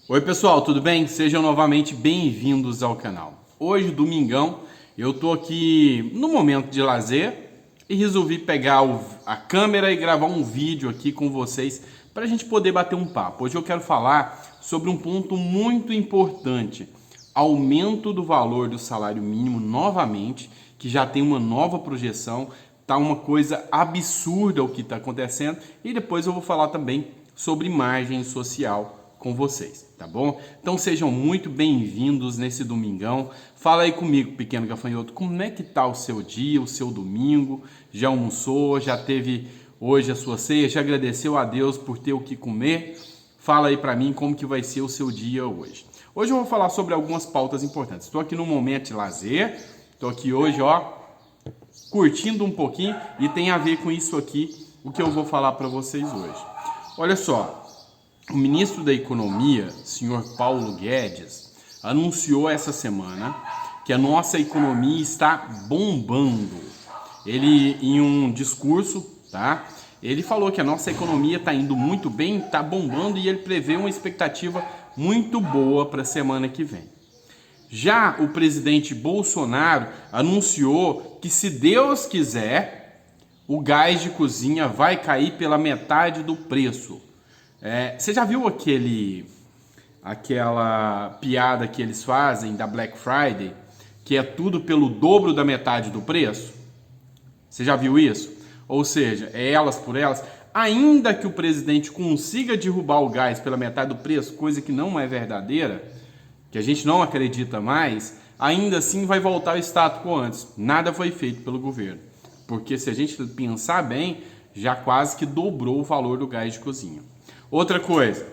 Oi pessoal, tudo bem? Sejam novamente bem-vindos ao canal. Hoje, domingão, eu tô aqui no momento de lazer e resolvi pegar a câmera e gravar um vídeo aqui com vocês para a gente poder bater um papo. Hoje eu quero falar sobre um ponto muito importante: aumento do valor do salário mínimo novamente, que já tem uma nova projeção, tá uma coisa absurda o que está acontecendo, e depois eu vou falar também sobre margem social com vocês, tá bom? Então sejam muito bem-vindos nesse domingão. Fala aí comigo, pequeno gafanhoto, como é que tá o seu dia, o seu domingo? Já almoçou? Já teve hoje a sua ceia? Já agradeceu a Deus por ter o que comer? Fala aí pra mim como que vai ser o seu dia hoje. Hoje eu vou falar sobre algumas pautas importantes. Estou aqui no momento de lazer, estou aqui hoje, ó, curtindo um pouquinho, e tem a ver com isso aqui o que eu vou falar para vocês hoje. Olha só, o ministro da Economia, senhor Paulo Guedes, anunciou essa semana que a nossa economia está bombando. Ele, em um discurso, tá? Ele falou que a nossa economia está indo muito bem, está bombando, e ele prevê uma expectativa muito boa para a semana que vem. Já o presidente Bolsonaro anunciou que, se Deus quiser, o gás de cozinha vai cair pela metade do preço. Você já viu aquela piada que eles fazem da Black Friday, que é tudo pelo dobro da metade do preço? Você já viu isso? Ou seja, é elas por elas. Ainda que o presidente consiga derrubar o gás pela metade do preço, coisa que não é verdadeira, que a gente não acredita mais, ainda assim vai voltar ao status quo antes. Nada foi feito pelo governo. Porque se a gente pensar bem, já quase que dobrou o valor do gás de cozinha. Outra coisa,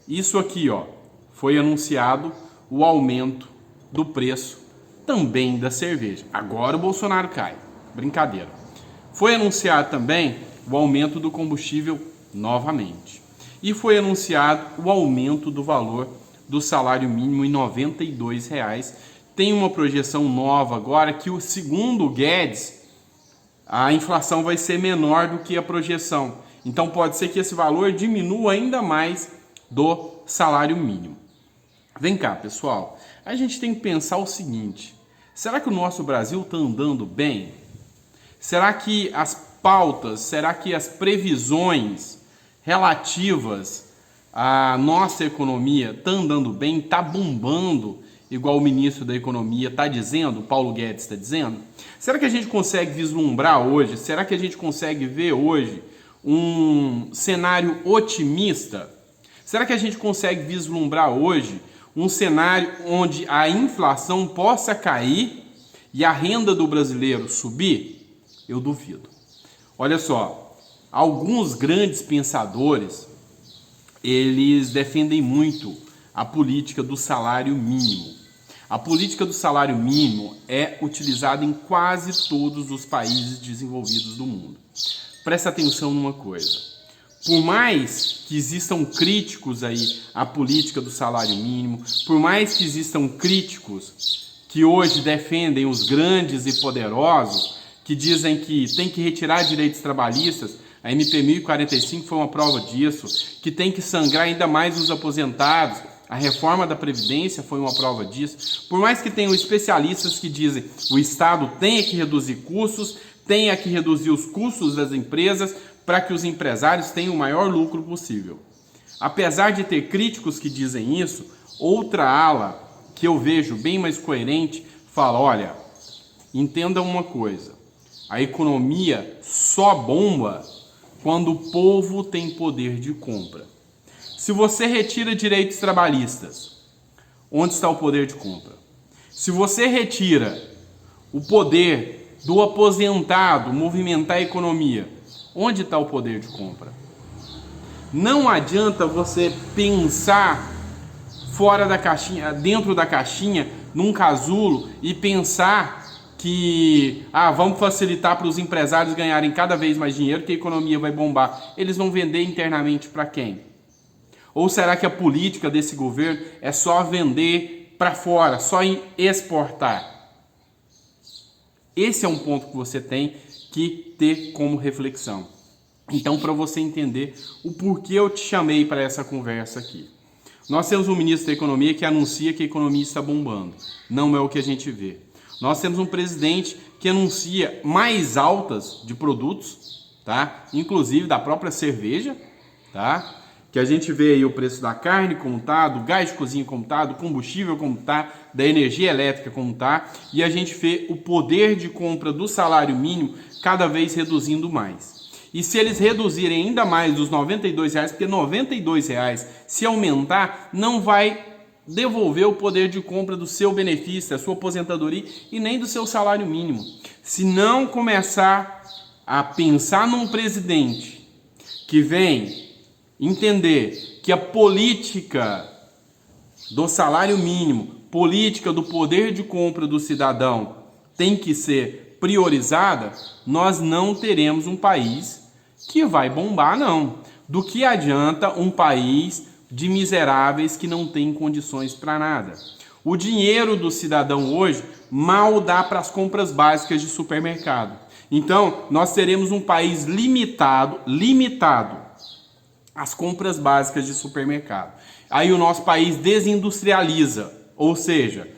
isso aqui, ó, foi anunciado o aumento do preço também da cerveja. Agora o Bolsonaro cai. Brincadeira. Foi anunciado também o aumento do combustível novamente. E foi anunciado o aumento do valor do salário mínimo em R$ 92. Tem uma projeção nova agora que, segundo o Guedes, a inflação vai ser menor do que a projeção. Então pode ser que esse valor diminua ainda mais do salário mínimo. Vem cá, pessoal. A gente tem que pensar o seguinte: será que o nosso Brasil está andando bem? Será que as pautas, será que as previsões relativas à nossa economia estão andando bem? Está bombando, igual o ministro da Economia está dizendo, o Paulo Guedes está dizendo? Será que a gente consegue vislumbrar hoje? Será que a gente consegue ver hoje um cenário otimista? Será que a gente consegue vislumbrar hoje um cenário onde a inflação possa cair e a renda do brasileiro subir? Eu duvido. Olha só, alguns grandes pensadores, eles defendem muito a política do salário mínimo. A política do salário mínimo é utilizada em quase todos os países desenvolvidos do mundo. Presta atenção numa coisa: por mais que existam críticos aí à política do salário mínimo, por mais que existam críticos que hoje defendem os grandes e poderosos, que dizem que tem que retirar direitos trabalhistas, a MP 1045 foi uma prova disso, que tem que sangrar ainda mais os aposentados, a reforma da Previdência foi uma prova disso. Por mais que tenham especialistas que dizem que o Estado tem que reduzir custos, tenha que reduzir os custos das empresas para que os empresários tenham o maior lucro possível. Apesar de ter críticos que dizem isso, outra ala que eu vejo bem mais coerente fala: olha, entenda uma coisa, a economia só bomba quando o povo tem poder de compra. Se você retira direitos trabalhistas, onde está o poder de compra? Se você retira o poder do aposentado movimentar a economia, onde está o poder de compra? Não adianta você pensar fora da caixinha, dentro da caixinha, num casulo, e pensar que vamos facilitar para os empresários ganharem cada vez mais dinheiro, que a economia vai bombar. Eles vão vender internamente para quem? Ou será que a política desse governo é só vender para fora, só em exportar? Esse é um ponto que você tem que ter como reflexão. Então, para você entender o porquê eu te chamei para essa conversa aqui. Nós temos um ministro da Economia que anuncia que a economia está bombando. Não é o que a gente vê. Nós temos um presidente que anuncia mais altas de produtos, tá? Inclusive da própria cerveja, tá? Que a gente vê aí o preço da carne como tá, do gás de cozinha como tá, do combustível como tá, da energia elétrica como tá, e a gente vê o poder de compra do salário mínimo cada vez reduzindo mais. E se eles reduzirem ainda mais dos R$92, porque R$92, se aumentar, não vai devolver o poder de compra do seu benefício, da sua aposentadoria e nem do seu salário mínimo. Se não começar a pensar num presidente que vem entender que a política do salário mínimo, política do poder de compra do cidadão tem que ser priorizada, nós não teremos um país que vai bombar, não. Do que adianta um país de miseráveis que não tem condições para nada? O dinheiro do cidadão hoje mal dá para as compras básicas de supermercado. Então, nós teremos um país limitado às compras básicas de supermercado. Aí o nosso país desindustrializa, ou seja,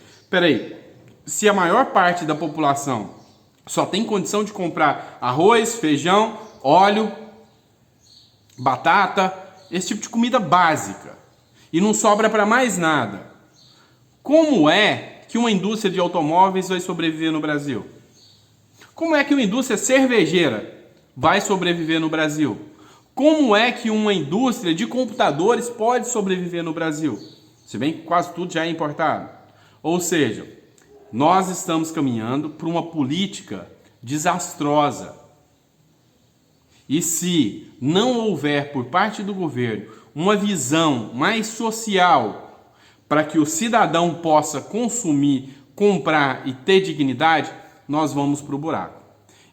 se a maior parte da população só tem condição de comprar arroz, feijão, óleo, batata, esse tipo de comida básica, e não sobra para mais nada, como é que uma indústria de automóveis vai sobreviver no Brasil? Como é que uma indústria cervejeira vai sobreviver no Brasil? Como é que uma indústria de computadores pode sobreviver no Brasil? Se bem que quase tudo já é importado. Ou seja, nós estamos caminhando para uma política desastrosa. E se não houver por parte do governo uma visão mais social para que o cidadão possa consumir, comprar e ter dignidade, nós vamos para o buraco.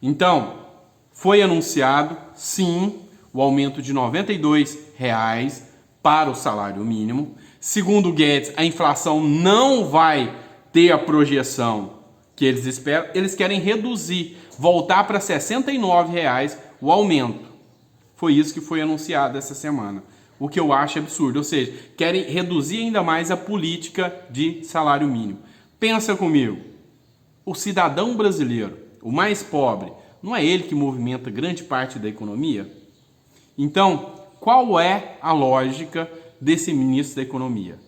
Então, foi anunciado, sim, o aumento de R$92 para o salário mínimo. Segundo o Guedes, a inflação não vai ter a projeção que eles esperam. Eles querem reduzir, voltar para R$69 o aumento. Foi isso que foi anunciado essa semana. O que eu acho absurdo. Ou seja, querem reduzir ainda mais a política de salário mínimo. Pensa comigo. O cidadão brasileiro, o mais pobre, não é ele que movimenta grande parte da economia? Então, qual é a lógica desse ministro da Economia?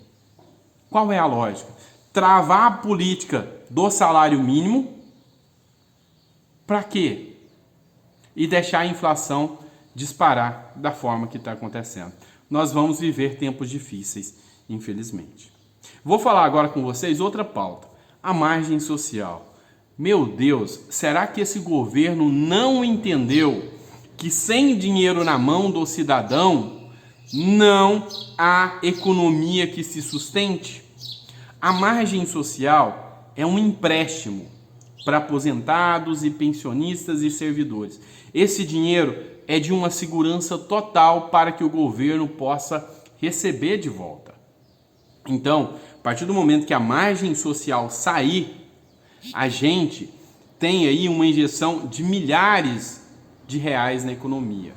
Qual é a lógica? Travar a política do salário mínimo para quê? E deixar a inflação disparar da forma que está acontecendo. Nós vamos viver tempos difíceis, infelizmente. Vou falar agora com vocês outra pauta, a margem social. Meu Deus, será que esse governo não entendeu que sem dinheiro na mão do cidadão não há economia que se sustente? A margem social é um empréstimo para aposentados e pensionistas e servidores. Esse dinheiro é de uma segurança total para que o governo possa receber de volta. Então, a partir do momento que a margem social sair, a gente tem aí uma injeção de milhares de reais na economia.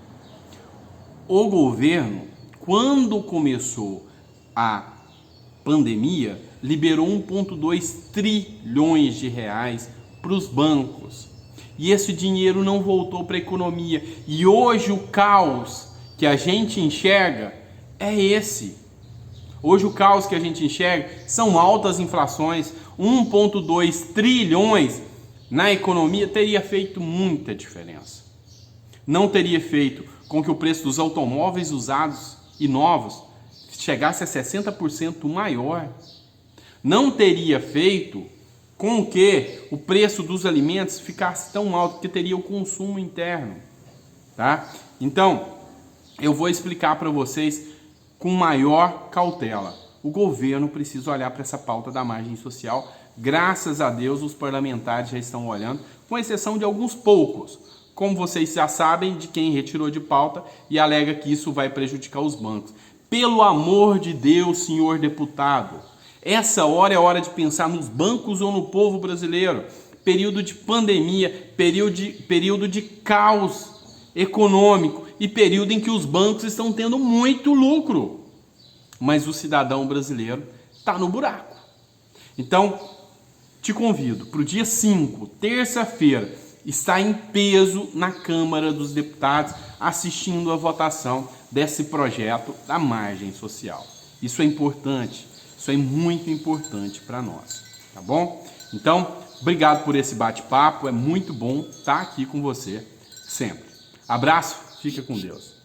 O governo, quando começou a pandemia, liberou 1,2 trilhões de reais para os bancos. E esse dinheiro não voltou para a economia. E hoje o caos que a gente enxerga é esse. Hoje o caos que a gente enxerga são altas inflações. 1,2 trilhões na economia teria feito muita diferença. Não teria feito com que o preço dos automóveis usados e novos chegasse a 60% maior. Não teria feito com que o preço dos alimentos ficasse tão alto, porque teria o consumo interno, tá? Então, eu vou explicar para vocês com maior cautela. O governo precisa olhar para essa pauta da margem social. Graças a Deus, os parlamentares já estão olhando, com exceção de alguns poucos. Como vocês já sabem, de quem retirou de pauta e alega que isso vai prejudicar os bancos. Pelo amor de Deus, senhor deputado, essa hora é hora de pensar nos bancos ou no povo brasileiro. Período de pandemia, período de caos econômico e período em que os bancos estão tendo muito lucro. mas o cidadão brasileiro está no buraco. Então, te convido para o dia 5, terça-feira, estar em peso na Câmara dos Deputados, assistindo a votação desse projeto da margem social. Isso é importante, isso é muito importante para nós, tá bom? Então, obrigado por esse bate-papo, é muito bom estar aqui com você sempre. Abraço, fica com Deus.